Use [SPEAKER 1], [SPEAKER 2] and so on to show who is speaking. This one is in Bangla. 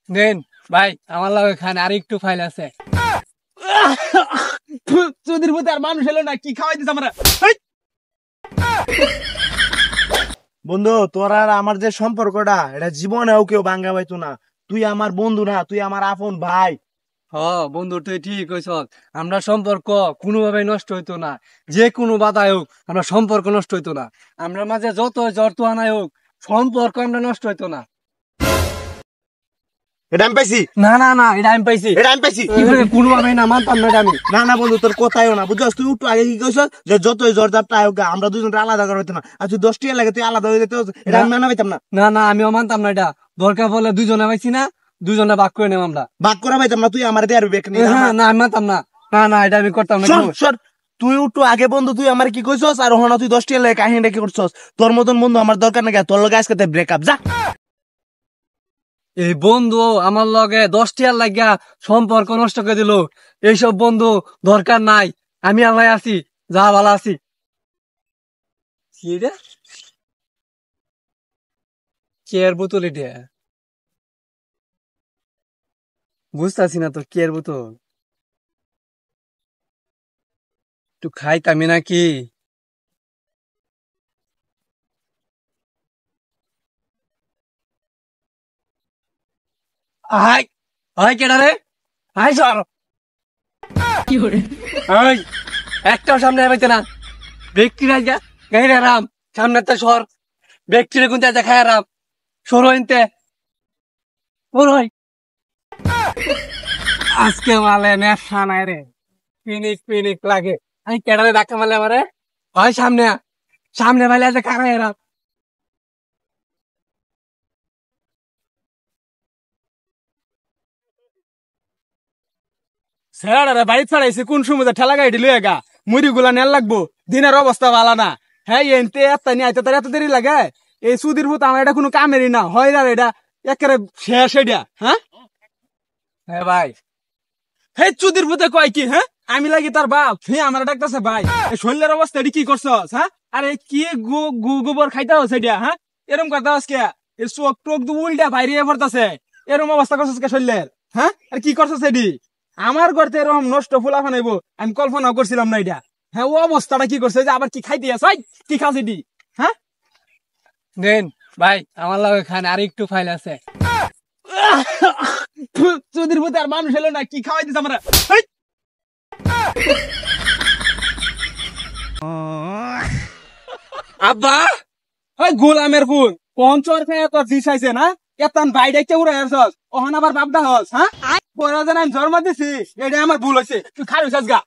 [SPEAKER 1] দেন ভাই আমার লাগে খান আর একটু ফাইল আছে।
[SPEAKER 2] চুদির মধ্যে আর মানুষ এলো না, কি খাওয়াই দিস আমরা। বন্ধু তোর আর আমার যে সম্পর্কটা এটা জীবনেও কেউ ভাঙ্গা পাইতো না। তুই আমার বন্ধু না, তুই আমার আপন ভাই।
[SPEAKER 1] হ বন্ধু তুই ঠিক কইছ, আমরা সম্পর্ক কোনোভাবে নষ্ট হইতো না। যে কোনো বাধাই হোক আমরা সম্পর্ক নষ্ট হইতো না। আমরা মাঝে যত জ্বর তুহানাই হোক সম্পর্ক আমরা নষ্ট হইতো না।
[SPEAKER 2] এটা আমি পাইছি,
[SPEAKER 1] না না না এটা আমি পাইছি,
[SPEAKER 2] এটা আমি পাইছি।
[SPEAKER 1] কোনোভাবে না মানতাম না এটা আমি।
[SPEAKER 2] না না বন্ধু তোর কথাইও না, বুঝছস? তুই একটু আগে কি কইছ যে যতই জ্বর জাপটা হোক আমরা দুজন আলাদা করা হইতো না, আর তুই 10 টিয়া লাগে তুই আলাদা হয়ে যেত, এটা আমি মানা পাইতাম না।
[SPEAKER 1] না না আমিও মানতাম না এটা। দরকার পড়লে দুজনে পাইছি না, দুজনে ভাগ করে নেব আমরা।
[SPEAKER 2] ভাগ করা পাইতাম না, তুই আমার দিয়ে আর বেক নিয়ে
[SPEAKER 1] হ্যাঁ না আমি মানতাম না, না না এটা আমি করতাম না।
[SPEAKER 2] সর। তুই একটু আগে বন্ধু তুই আমার কি কইছস, আর হনা তুই 10 টিয়া লাগে কাহিনীটা কি করছস? তোর মতন বন্ধু আমার দরকার নাকি, তোর লগে আজকে ব্রেকআপ যা।
[SPEAKER 1] এই বন্ধু আমার লগে 10 টিয়ার লাগিয়া সম্পর্ক নষ্ট করে দিল। এইসব বন্ধু দরকার নাই, আমি আল্লাহ আছি, যা ভালো আছি। কি রে কেয়ার বোতল এটা? বুঝতেছি না তো কেয়ার বোতল। একটু খাইতামি নাকি? আয় আয় কেডা রে? আয় সর। আয় একটাও সামনে পাইতে না। ব্যক্তিরা যা গাইরে রাম সামনে তো সর। ব্যক্তিরা কোন দেখায় রাম সরো এনতে ওরই। আজকে মালে নেশা নাই রে, পিনিক পিনিক লাগে। আমি কেডারে ধাক্কা মারলে আমারে? হয় সামনে সামনে মাইলে আছে কারাই রাম।
[SPEAKER 2] স্যার বাড়ি ছাড়াইছে কোন সময় ঠেলা গাড়ি লইয়া গা মুড়ি গুলা নেল লাগবো, দিনের অবস্থা ভালো না। হ্যাঁ এনতে এত নিয়ে আইতে তার এত দেরি লাগে? এই সুদির ভূত আমার এটা কোনো কামেরই না হয় না, এটা একেবারে শেষ এটা। হ্যাঁ
[SPEAKER 1] হ্যাঁ ভাই
[SPEAKER 2] হে চুদির ভূতে কয় কি? হ্যাঁ আমি লাগি তার বাপ, হে আমার ডাকতেছে ভাই। এই শরীরের অবস্থা এটি কি করছস? হ্যাঁ আরে কি গোবর খাইতে হচ্ছে এটা? হ্যাঁ এরকম করতে হচ্ছে কে? এই চোখ টোক দু উল্টা বাইরে পড়তেছে, এরকম অবস্থা করছস কে শরীরের? হ্যাঁ আর কি করছস এটি? আমার ঘরতে এরকম নষ্ট ফুলা ফানাইবো আমি কল্পনাও করছিলাম না এটা। হ্যাঁ ও অবস্থাটা কি করছে যে আবার কি খাইতে আছে? কি খাস এটি? হ্যাঁ
[SPEAKER 1] দেন ভাই আমার লাগে খান আর একটু ফাইল আছে।
[SPEAKER 2] চুদির ভূতে আর মানুষ এলো না, কি খাওয়াই দিস আমরা। আব্বা ওই গোলামের ফুল পঞ্চর খেয়ে তোর দিস আইছে না, এতান ভাই ডাইতে উড়ে আসছস, ওহন আবার বাপদা হস। হ্যাঁ পরে যেন আমি জন্ম দিছি, এটা আমার ভুল হয়েছে, তুই খাই গা।